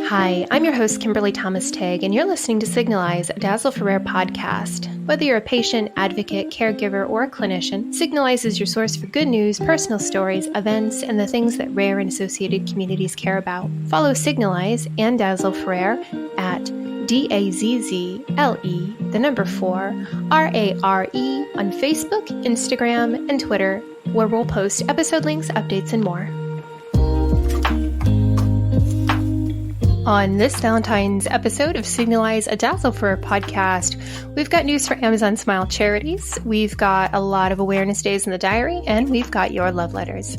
Hi, I'm your host, Kimberly Thomas-Tigg, and you're listening to Signalize, a Dazzle for Rare podcast. Whether you're a patient, advocate, caregiver, or a clinician, Signalize is your source for good news, personal stories, events, and the things that rare and associated communities care about. Follow Signalize and Dazzle for Rare at DAZZLE, 4, RARE on Facebook, Instagram, and Twitter, where we'll post episode links, updates, and more. On this Valentine's episode of Signalize, a Dazzle for a podcast, we've got news for Amazon Smile charities, we've got a lot of awareness days in the diary, and we've got your love letters.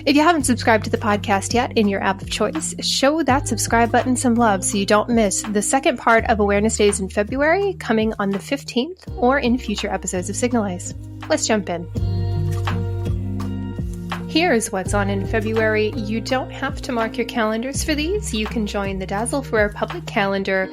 If you haven't subscribed to the podcast yet in your app of choice, show that subscribe button some love so you don't miss the second part of Awareness Days in February, coming on the 15th, or in future episodes of Signalize. Let's jump in. Here's what's on in February. You don't have to mark your calendars for these. You can join the Dazzle for Rare public calendar.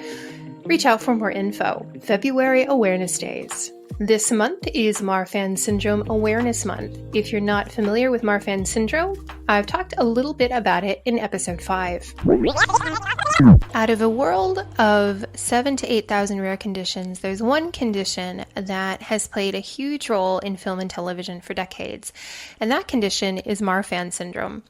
Reach out for more info. February Awareness Days. This month is Marfan Syndrome Awareness Month. If you're not familiar with Marfan Syndrome, I've talked a little bit about it in episode 5. Out of a world of 7,000 to 8,000 rare conditions, there's one condition that has played a huge role in film and television for decades, and that condition is Marfan Syndrome.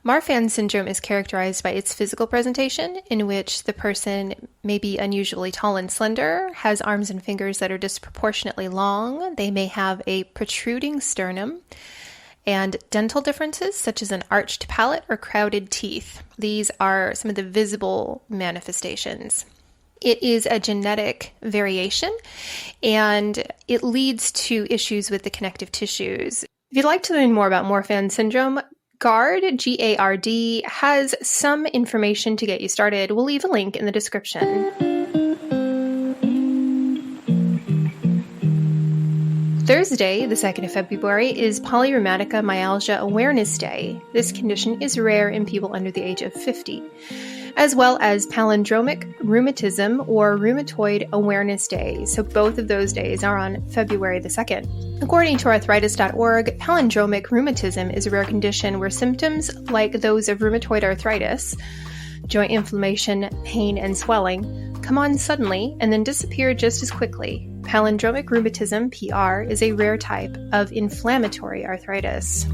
Marfan syndrome is characterized by its physical presentation, in which the person may be unusually tall and slender, has arms and fingers that are disproportionately long, they may have a protruding sternum, and dental differences such as an arched palate or crowded teeth. These are some of the visible manifestations. It is a genetic variation, and it leads to issues with the connective tissues. If you'd like to learn more about Marfan syndrome, GARD, G-A-R-D, has some information to get you started. We'll leave a link in the description. Thursday, the 2nd of February, is Polyrheumatica Myalgia Awareness Day. This condition is rare in people under the age of 50, as well as Palindromic Rheumatism or Rheumatoid Awareness Day. So both of those days are on February the 2nd. According to arthritis.org, palindromic rheumatism is a rare condition where symptoms like those of rheumatoid arthritis, joint inflammation, pain, and swelling, come on suddenly and then disappear just as quickly. Palindromic rheumatism, PR, is a rare type of inflammatory arthritis.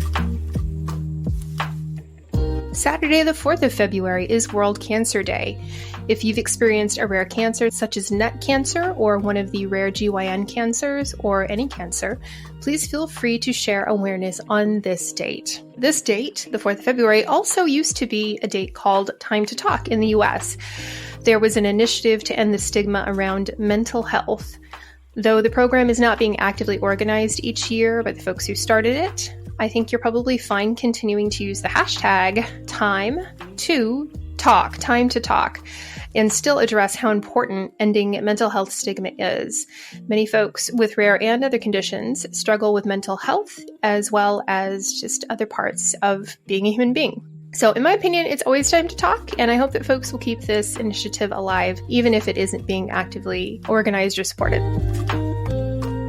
Saturday, the 4th of February, is World Cancer Day. If you've experienced a rare cancer such as neck cancer or one of the rare GYN cancers or any cancer, please feel free to share awareness on this date. This date, the 4th of February, also used to be a date called Time to Talk in the US. There was an initiative to end the stigma around mental health. Though the program is not being actively organized each year by the folks who started it, I think you're probably fine continuing to use the hashtag time to talk, and still address how important ending mental health stigma is. Many folks with rare and other conditions struggle with mental health as well as just other parts of being a human being. So in my opinion, it's always time to talk, and I hope that folks will keep this initiative alive, even if it isn't being actively organized or supported.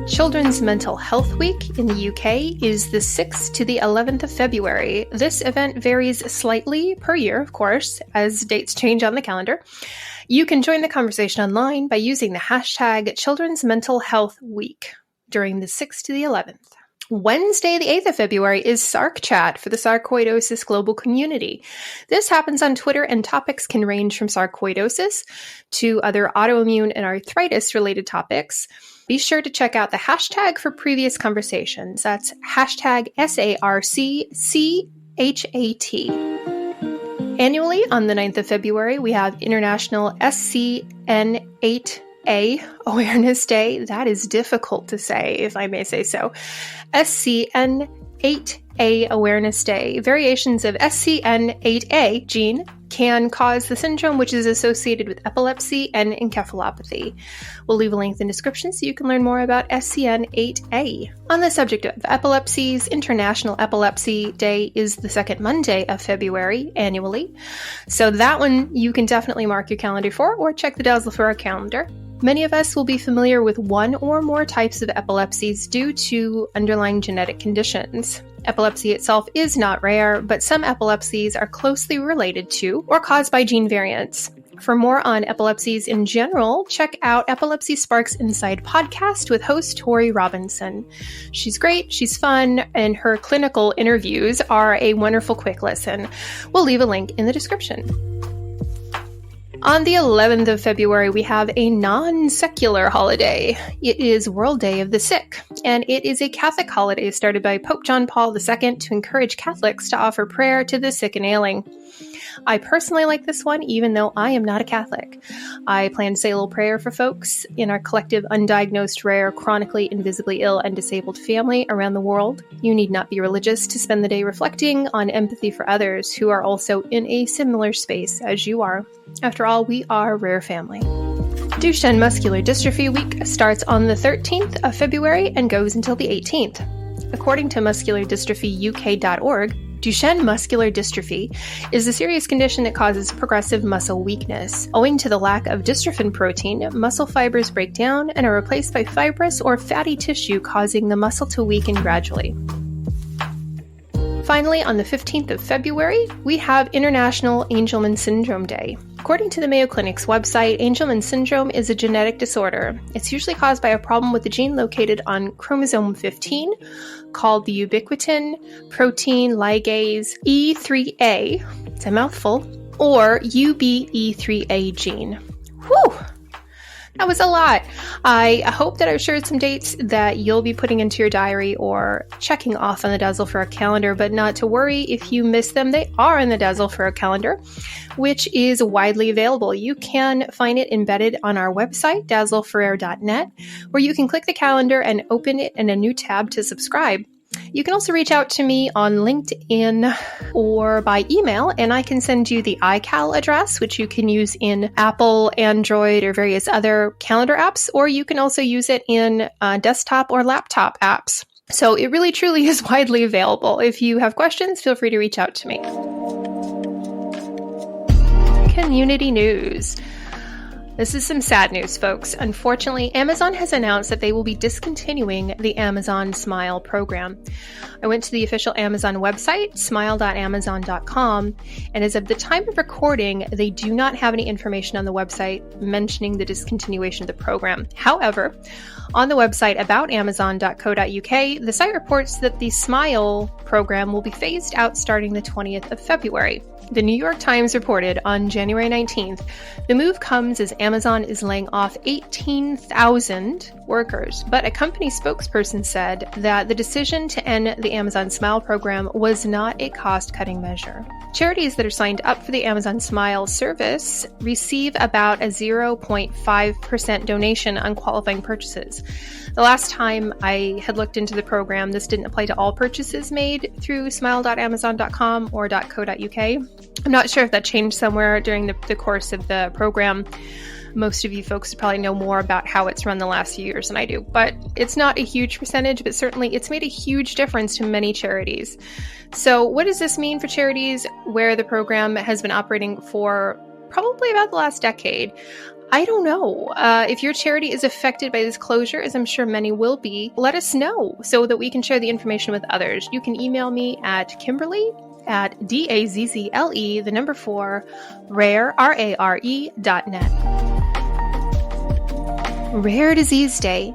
Children's Mental Health Week in the UK is the 6th to the 11th of February. This event varies slightly per year, of course, as dates change on the calendar. You can join the conversation online by using the hashtag Children's Mental Health Week during the 6th to the 11th. Wednesday, the 8th of February, is Sarc Chat for the sarcoidosis global community. This happens on Twitter, and topics can range from sarcoidosis to other autoimmune and arthritis-related topics. Be sure to check out the hashtag for previous conversations. That's hashtag SARCCHAT. Annually, on the 9th of February, we have International SCN8A Awareness Day. That is difficult to say, if I may say so. SCN8A Awareness Day. Variations of SCN8A gene can cause the syndrome, which is associated with epilepsy and encephalopathy. We'll leave a link in the description so you can learn more about SCN8A. On the subject of epilepsies, International Epilepsy Day is the second Monday of February annually. So that one you can definitely mark your calendar for, or check the Dazzle for our calendar. Many of us will be familiar with one or more types of epilepsies due to underlying genetic conditions. Epilepsy itself is not rare, but some epilepsies are closely related to or caused by gene variants. For more on epilepsies in general, check out Epilepsy Sparks Inside podcast with host Torie Robinson. She's great, she's fun, and her clinical interviews are a wonderful quick listen. We'll leave a link in the description. On the 11th of February, we have a non-secular holiday. It is World Day of the Sick, and it is a Catholic holiday started by Pope John Paul II to encourage Catholics to offer prayer to the sick and ailing. I personally like this one, even though I am not a Catholic. I plan to say a little prayer for folks in our collective undiagnosed, rare, chronically, invisibly ill, and disabled family around the world. You need not be religious to spend the day reflecting on empathy for others who are also in a similar space as you are. After all, we are a rare family. Duchenne Muscular Dystrophy Week starts on the 13th of February and goes until the 18th. According to musculardystrophyuk.org, Duchenne muscular dystrophy is a serious condition that causes progressive muscle weakness. Owing to the lack of dystrophin protein, muscle fibers break down and are replaced by fibrous or fatty tissue, causing the muscle to weaken gradually. Finally, on the 15th of February, we have International Angelman Syndrome Day. According to the Mayo Clinic's website, Angelman syndrome is a genetic disorder. It's usually caused by a problem with the gene located on chromosome 15 called the ubiquitin protein ligase E3A, it's a mouthful, or UBE3A gene. Whew! That was a lot. I hope that I've shared some dates that you'll be putting into your diary or checking off on the Dazzle for a calendar, but not to worry if you miss them. They are in the Dazzle for a calendar, which is widely available. You can find it embedded on our website, dazzleforrare.net, where you can click the calendar and open it in a new tab to subscribe. You can also reach out to me on LinkedIn or by email, and I can send you the iCal address, which you can use in Apple, Android, or various other calendar apps, or you can also use it in desktop or laptop apps. So it really truly is widely available. If you have questions, feel free to reach out to me. Community news. This is some sad news, folks. Unfortunately, Amazon has announced that they will be discontinuing the Amazon Smile program. I went to the official Amazon website, smile.amazon.com, and as of the time of recording, they do not have any information on the website mentioning the discontinuation of the program. However, on the website aboutamazon.co.uk, the site reports that the Smile program will be phased out starting the 20th of February. The New York Times reported on January 19th, the move comes as Amazon is laying off 18,000 workers, but a company spokesperson said that the decision to end the Amazon Smile program was not a cost-cutting measure. Charities that are signed up for the Amazon Smile service receive about a 0.5% donation on qualifying purchases. The last time I had looked into the program, this didn't apply to all purchases made through smile.amazon.com or .co.uk. I'm not sure if that changed somewhere during the course of the program. Most of you folks probably know more about how it's run the last few years than I do, but it's not a huge percentage, but certainly it's made a huge difference to many charities. So what does this mean for charities where the program has been operating for probably about the last decade? I don't know. If your charity is affected by this closure, as I'm sure many will be, let us know so that we can share the information with others. You can email me at Kimberly@dazzle4rare, RARE.net. Rare Disease Day.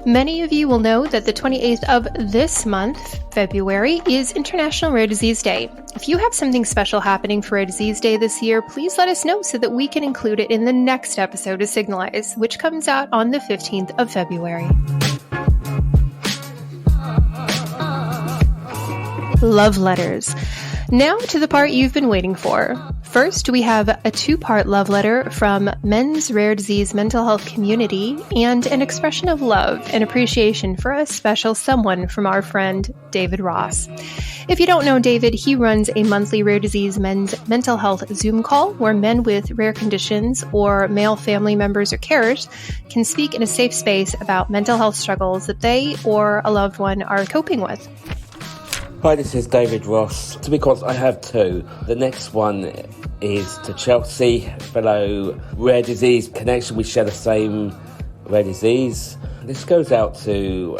Many of you will know that the 28th of this month, February, is International Rare Disease Day. If you have something special happening for Rare Disease Day this year, please let us know so that we can include it in the next episode of Signalize, which comes out on the 15th of February. Love letters. Now to the part you've been waiting for. First, we have a 2-part love letter from Men's Rare Disease Mental Health Community and an expression of love and appreciation for a special someone from our friend David Ross. If you don't know David, he runs a monthly rare disease men's mental health Zoom call where men with rare conditions or male family members or carers can speak in a safe space about mental health struggles that they or a loved one are coping with. Hi, this is David Ross. To be honest, I have two. The next one is to Chelsea, fellow rare disease connection. We share the same rare disease. This goes out to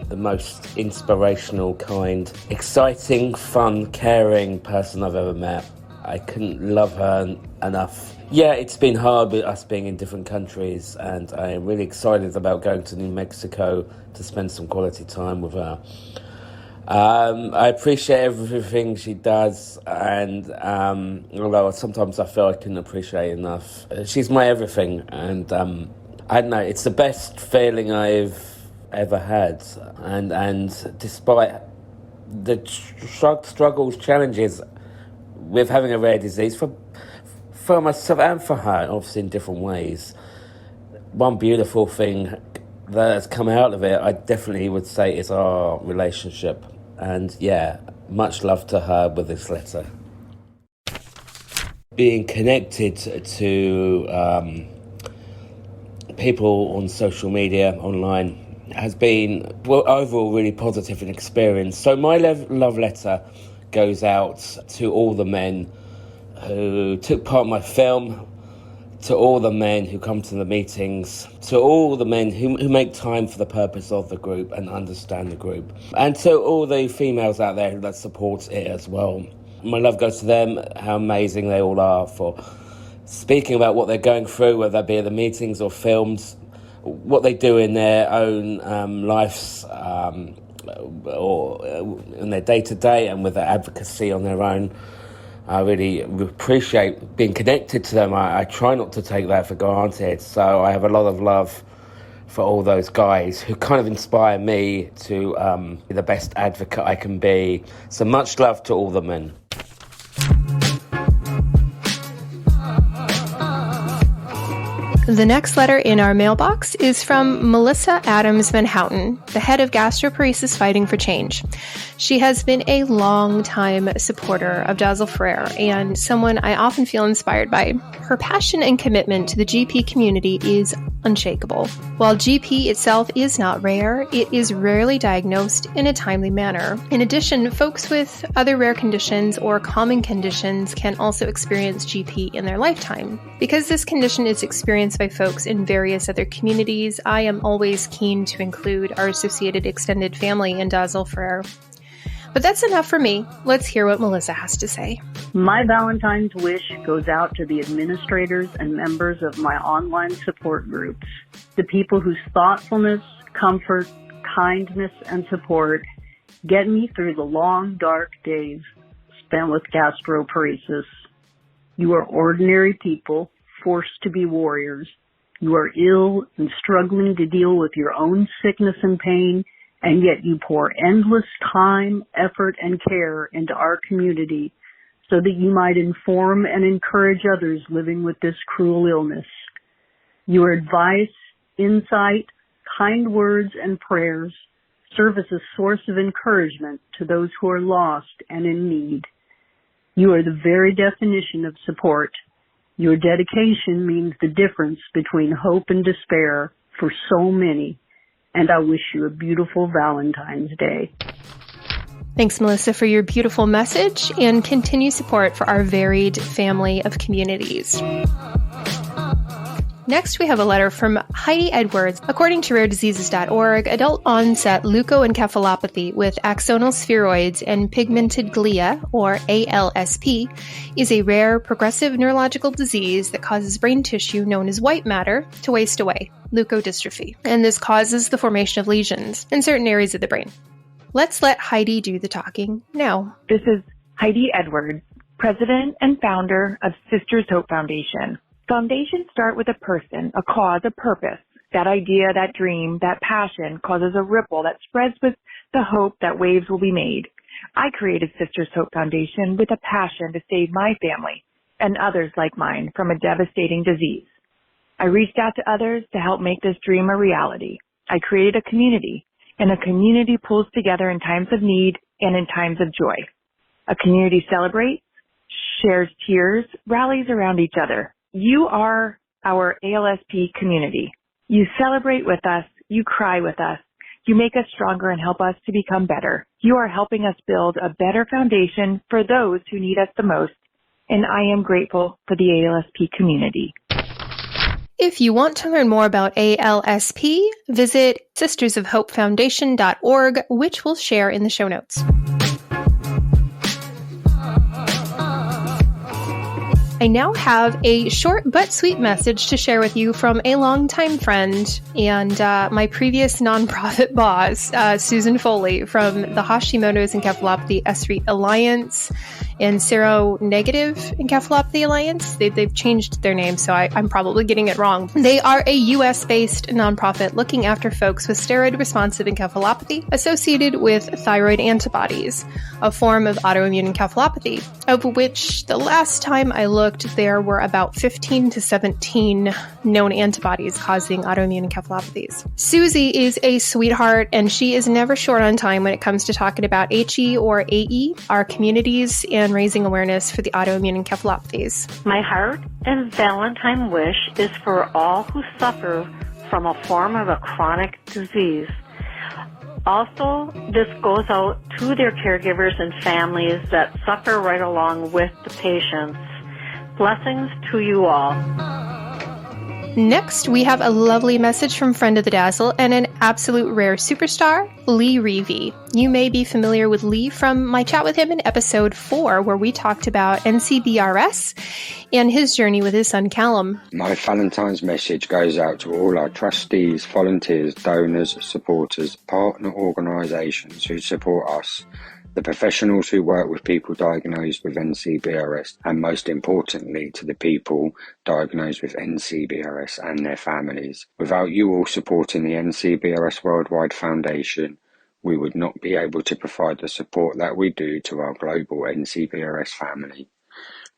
the most inspirational, kind, exciting, fun, caring person I've ever met. I couldn't love her enough. Yeah, it's been hard with us being in different countries, and I am really excited about going to New Mexico to spend some quality time with her. I appreciate everything she does, and although sometimes I feel I couldn't appreciate enough, she's my everything, and I don't know, it's the best feeling I've ever had, and despite the struggles, challenges with having a rare disease for myself and for her, obviously in different ways, one beautiful thing that has come out of it, I definitely would say, is our relationship. And yeah, much love to her with this letter. Being connected to people on social media, online, has been, well, overall really positive an experience. So my love letter goes out to all the men who took part in my film, to all the men who come to the meetings, to all the men who make time for the purpose of the group and understand the group, and to all the females out there that support it as well. My love goes to them, how amazing they all are for speaking about what they're going through, whether that be at the meetings or films, what they do in their own lives, or in their day-to-day, and with their advocacy on their own. I really appreciate being connected to them. I try not to take that for granted. So I have a lot of love for all those guys who kind of inspire me to be the best advocate I can be. So much love to all the men. The next letter in our mailbox is from Melissa Adams Van Houten, the head of Gastroparesis Fighting for Change. She has been a long-time supporter of Dazzle Frere and someone I often feel inspired by. Her passion and commitment to the GP community is unshakable. While GP itself is not rare, it is rarely diagnosed in a timely manner. In addition, folks with other rare conditions or common conditions can also experience GP in their lifetime. Because this condition is experienced by folks in various other communities, I am always keen to include our associated extended family in Dazzle Frere. But that's enough for me. Let's hear what Melissa has to say. My Valentine's wish goes out to the administrators and members of my online support groups, the people whose thoughtfulness, comfort, kindness, and support get me through the long, dark days spent with gastroparesis. You are ordinary people, forced to be warriors. You are ill and struggling to deal with your own sickness and pain, and yet you pour endless time, effort, and care into our community so that you might inform and encourage others living with this cruel illness. Your advice, insight, kind words, and prayers serve as a source of encouragement to those who are lost and in need. You are the very definition of support. Your dedication means the difference between hope and despair for so many. And I wish you a beautiful Valentine's Day. Thanks, Melissa, for your beautiful message and continued support for our varied family of communities. Next, we have a letter from Heidi Edwards. According to RareDiseases.org, adult onset leukoencephalopathy with axonal spheroids and pigmented glia, or ALSP, is a rare progressive neurological disease that causes brain tissue known as white matter to waste away, leukodystrophy, and this causes the formation of lesions in certain areas of the brain. Let's let Heidi do the talking now. This is Heidi Edwards, president and founder of Sisters Hope Foundation. Foundations start with a person, a cause, a purpose. That idea, that dream, that passion causes a ripple that spreads with the hope that waves will be made. I created Sisters Hope Foundation with a passion to save my family and others like mine from a devastating disease. I reached out to others to help make this dream a reality. I created a community, and a community pulls together in times of need and in times of joy. A community celebrates, shares tears, rallies around each other. You are our ALSP community. You celebrate with us. You cry with us. You make us stronger and help us to become better. You are helping us build a better foundation for those who need us the most. And I am grateful for the ALSP community. If you want to learn more about ALSP, visit sistersofhopefoundation.org, which we'll share in the show notes. I now have a short but sweet message to share with you from a longtime friend and my previous nonprofit boss, Susan Foley from the Hashimoto's Encephalopathy SREAT Alliance and Seronegative Encephalopathy Alliance. They've changed their name, so I'm probably getting it wrong. They are a U.S.-based nonprofit looking after folks with steroid-responsive encephalopathy associated with thyroid antibodies, a form of autoimmune encephalopathy, of which the last time I looked, there were about 15 to 17 known antibodies causing autoimmune encephalopathies. Susie is a sweetheart, and she is never short on time when it comes to talking about HE or AE, our communities, and raising awareness for the autoimmune encephalopathies. My heart and Valentine wish is for all who suffer from a form of a chronic disease. Also, this goes out to their caregivers and families that suffer right along with the patients. Blessings to you all. Next, we have a lovely message from friend of the Dazzle and an absolute rare superstar, Lee Reavey. You may be familiar with Lee from my chat with him in episode 4, where we talked about NCBRS and his journey with his son Callum. My Valentine's message goes out to all our trustees, volunteers, donors, supporters, partner organisations who support us, the professionals who work with people diagnosed with NCBRS, and most importantly to the people diagnosed with NCBRS and their families. Without you all supporting the NCBRS Worldwide Foundation, we would not be able to provide the support that we do to our global NCBRS family.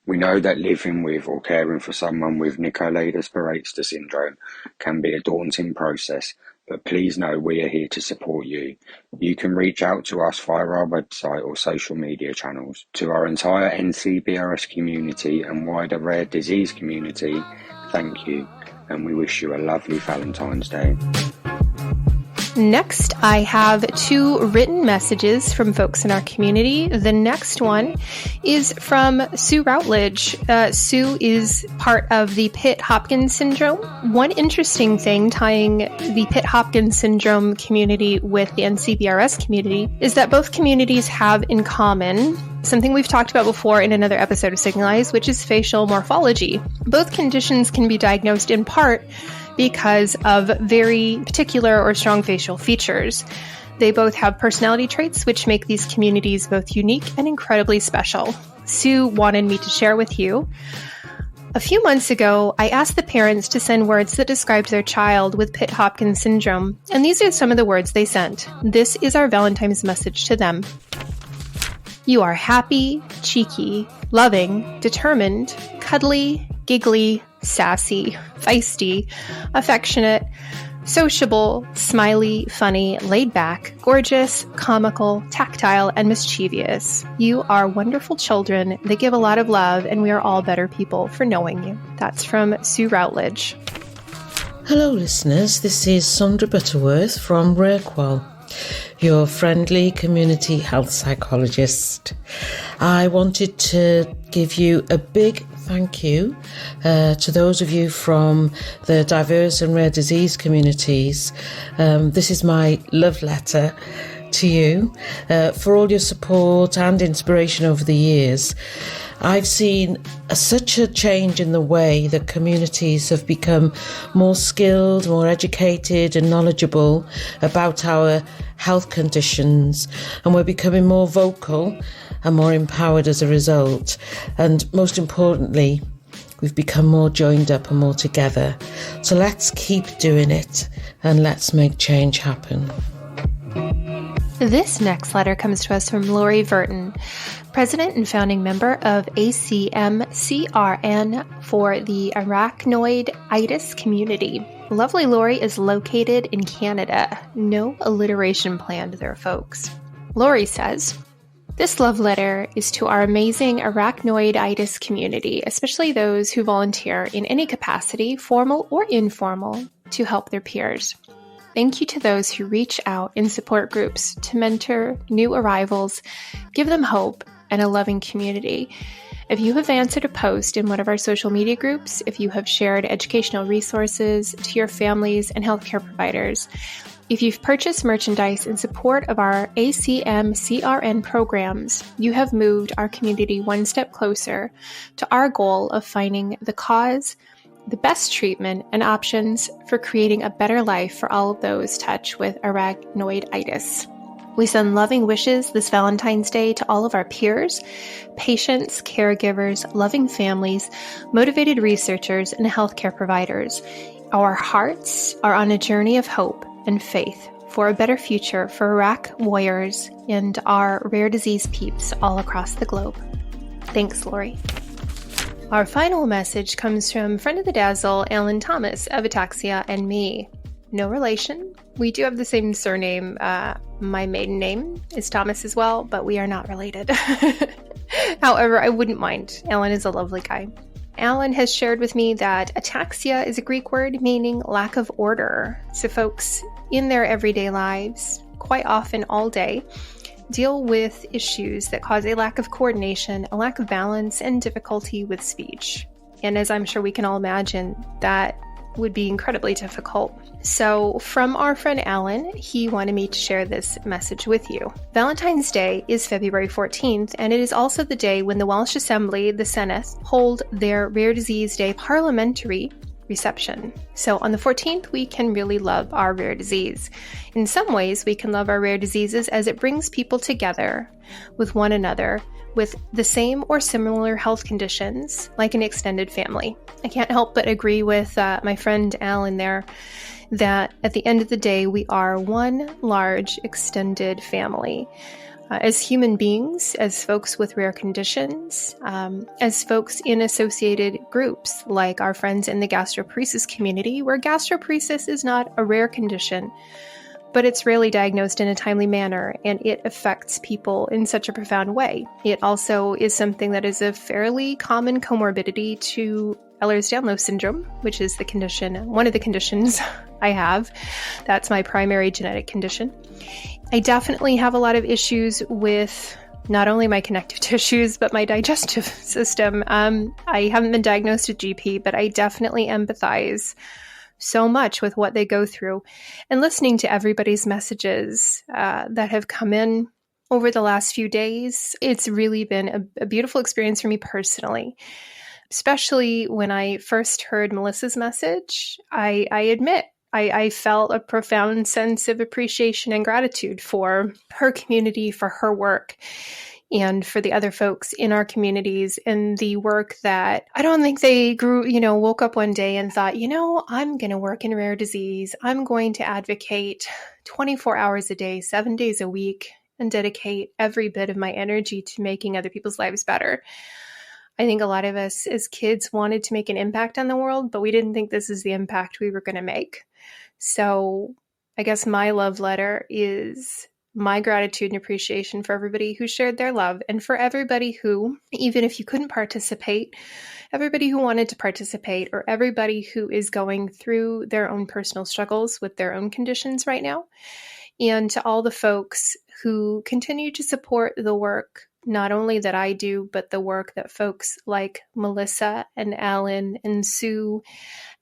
We know that living with or caring for someone with Nicolelis-Baraitser syndrome can be a daunting process, but please know we are here to support you. You can reach out to us via our website or social media channels. To our entire NCBRS community and wider rare disease community, thank you, and we wish you a lovely Valentine's Day. Next, I have 2 written messages from folks in our community. The next one is from Sue Routledge. Sue is part of the Pitt-Hoppkins Syndrome. One interesting thing tying the Pitt-Hoppkins Syndrome community with the NCBRS community is that both communities have in common something we've talked about before in another episode of Signalize, which is facial morphology. Both conditions can be diagnosed in part because of very particular or strong facial features. They both have personality traits which make these communities both unique and incredibly special. Sue wanted me to share with you. A few months ago, I asked the parents to send words that described their child with Pitt-Hoppkins syndrome, and these are some of the words they sent. This is our Valentine's message to them. You are happy, cheeky, loving, determined, cuddly, giggly, sassy, feisty, affectionate, sociable, smiley, funny, laid back, gorgeous, comical, tactile, and mischievous. You are wonderful children that give a lot of love, and we are all better people for knowing you. That's from Sue Routledge. Hello listeners, this is Sondra Butterworth from Rarequal, your friendly community health psychologist. I wanted to give you a big thank you to those of you from the diverse and rare disease communities. This is my love letter to you for all your support and inspiration over the years. I've seen such a change in the way that communities have become more skilled, more educated and knowledgeable about our health conditions, and we're becoming more vocal and more empowered as a result. And most importantly, we've become more joined up and more together. So let's keep doing it and let's make change happen. This next letter comes to us from Lori Verton, President and founding member of ACMCRN for the arachnoiditis community. Lovely Lori is located in Canada. No alliteration planned there, folks. Lori says, this love letter is to our amazing arachnoiditis community, especially those who volunteer in any capacity, formal or informal, to help their peers. Thank you to those who reach out in support groups to mentor new arrivals, give them hope and a loving community. If you have answered a post in one of our social media groups, if you have shared educational resources to your families and healthcare providers, if you've purchased merchandise in support of our ACMCRN programs, you have moved our community one step closer to our goal of finding the cause, the best treatment, and options for creating a better life for all of those touched with arachnoiditis. We send loving wishes this Valentine's Day to all of our peers, patients, caregivers, loving families, motivated researchers, and healthcare providers. Our hearts are on a journey of hope and faith for a better future for Iraq warriors and our rare disease peeps all across the globe. Thanks, Lori. Our final message comes from friend of the Dazzle, Alan Thomas of Ataxia and me. No relation. We do have the same surname. My maiden name is Thomas as well, but we are not related. However, I wouldn't mind. Alan is a lovely guy. Alan has shared with me that ataxia is a Greek word meaning lack of order. So folks in their everyday lives, quite often all day, deal with issues that cause a lack of coordination, a lack of balance, and difficulty with speech. And as I'm sure we can all imagine, that would be incredibly difficult. So from our friend Alan, he wanted me to share this message with you. Valentine's Day is February 14th, and it is also the day when the Welsh Assembly, the Senedd, hold their Rare Disease Day parliamentary reception. So on the 14th, we can really love our rare disease. In some ways, we can love our rare diseases as it brings people together with one another with the same or similar health conditions, like an extended family. I can't help but agree with my friend Alan there, that at the end of the day, we are one large extended family. As human beings, as folks with rare conditions, as folks in associated groups, like our friends in the gastroparesis community, where gastroparesis is not a rare condition, but it's rarely diagnosed in a timely manner, and it affects people in such a profound way. It also is something that is a fairly common comorbidity to Ehlers-Danlos syndrome, which is the condition, one of the conditions I have. That's my primary genetic condition. I definitely have a lot of issues with not only my connective tissues, but my digestive system. I haven't been diagnosed with GP, but I definitely empathize so much with what they go through. And listening to everybody's messages that have come in over the last few days, it's really been a beautiful experience for me personally. Especially when I first heard Melissa's message, I admit I felt a profound sense of appreciation and gratitude for her community, for her work, and for the other folks in our communities and the work that I don't think they woke up one day and thought, I'm going to work in rare disease. I'm going to advocate 24 hours a day, 7 days a week, and dedicate every bit of my energy to making other people's lives better. I think a lot of us as kids wanted to make an impact on the world, but we didn't think this is the impact we were going to make. So I guess my love letter is my gratitude and appreciation for everybody who shared their love, and for everybody who, even if you couldn't participate, everybody who wanted to participate, or everybody who is going through their own personal struggles with their own conditions right now. And to all the folks who continue to support the work, not only that I do, but the work that folks like Melissa and Alan and Sue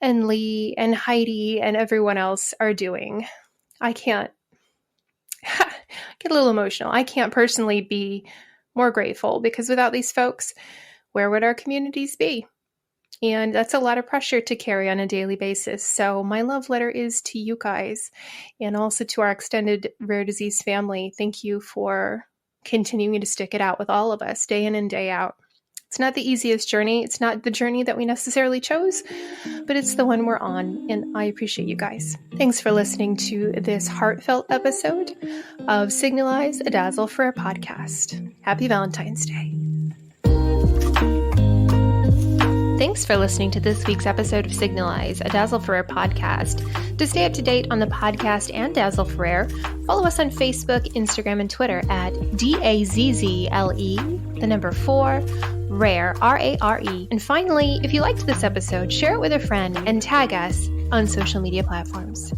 and Lee and Heidi and everyone else are doing. I can't get a little emotional. I can't personally be more grateful, because without these folks, where would our communities be? And that's a lot of pressure to carry on a daily basis. So my love letter is to you guys, and also to our extended rare disease family. Thank you for continuing to stick it out with all of us day in and day out. It's not the easiest journey. It's not the journey that we necessarily chose, but it's the one we're on, and I appreciate you guys. Thanks for listening to this heartfelt episode of Signalize a Dazzle for a podcast. Happy Valentine's Day. Thanks for listening to this week's episode of Signalize, a Dazzle for Rare podcast. To stay up to date on the podcast and Dazzle for Rare, follow us on Facebook, Instagram, and Twitter at DAZZLE, 4, Rare, RARE. And finally, if you liked this episode, share it with a friend and tag us on social media platforms.